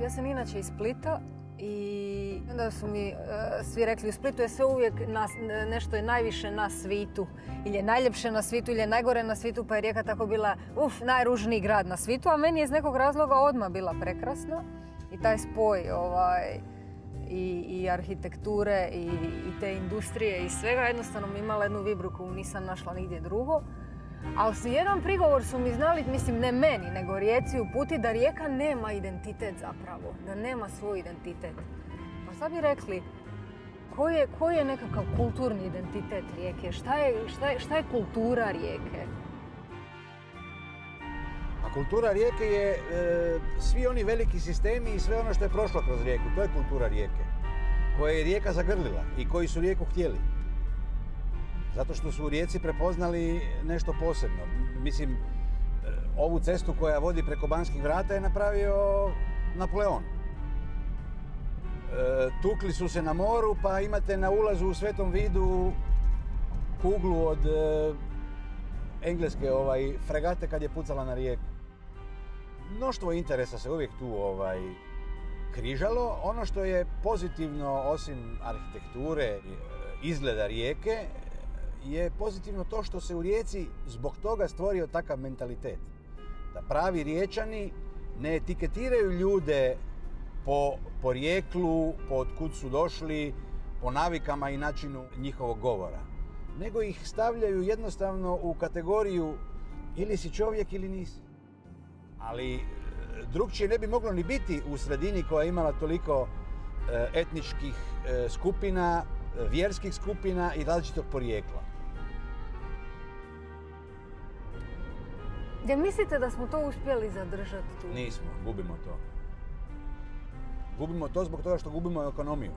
Ja sam inače iz Splita i onda su mi svi rekli u Splitu je sve uvijek nešto je najviše na svitu. Ili je najljepše na svitu ili je najgore na svitu, pa je Rijeka tako bila najružniji grad na svitu, a meni je iz nekog razloga odmah bila prekrasna. I taj spoj i arhitekture i te industrije i svega jednostavno mi imala jednu vibru koju nisam našla nigdje drugo. Ali jedan prigovor su mi znali, mislim ne meni, nego Rijeci uputiti da Rijeka nema identitet zapravo, da nema svoj identitet. Pa šta bi rekli, koji je nekakav kulturni identitet Rijeke? Šta je kultura Rijeke? A kultura Rijeke je svi oni veliki sistemi i sve ono što je prošlo kroz Rijeku. To je kultura Rijeke, koje je Rijeka zagrlila i koji su Rijeku htjeli. Zato što su u Rijeci prepoznali nešto posebno. Mislim, ovu cestu koja vodi preko Banskih vrata je napravio Napoleon. Tukli su se na moru, pa imate na ulazu u Svetom Vidu kuglu od engleske fregate kad je pucala na Rijeku. Mnoštvo interesa se uvijek tu križalo. Ono što je pozitivno, osim arhitekture, izgleda Rijeke, je pozitivno to što se u Rijeci zbog toga stvorio takav mentalitet. Da pravi Riječani ne etiketiraju ljude po porijeklu, po otkud su došli, po navikama i načinu njihovog govora. Nego ih stavljaju jednostavno u kategoriju ili si čovjek ili nisi. Ali drugčije ne bi moglo ni biti u sredini koja je imala toliko etničkih skupina, vjerskih skupina i različitog porijekla. Jel mislite da smo to uspjeli zadržati tu? Nismo, gubimo to. Gubimo to zbog toga što gubimo ekonomiju.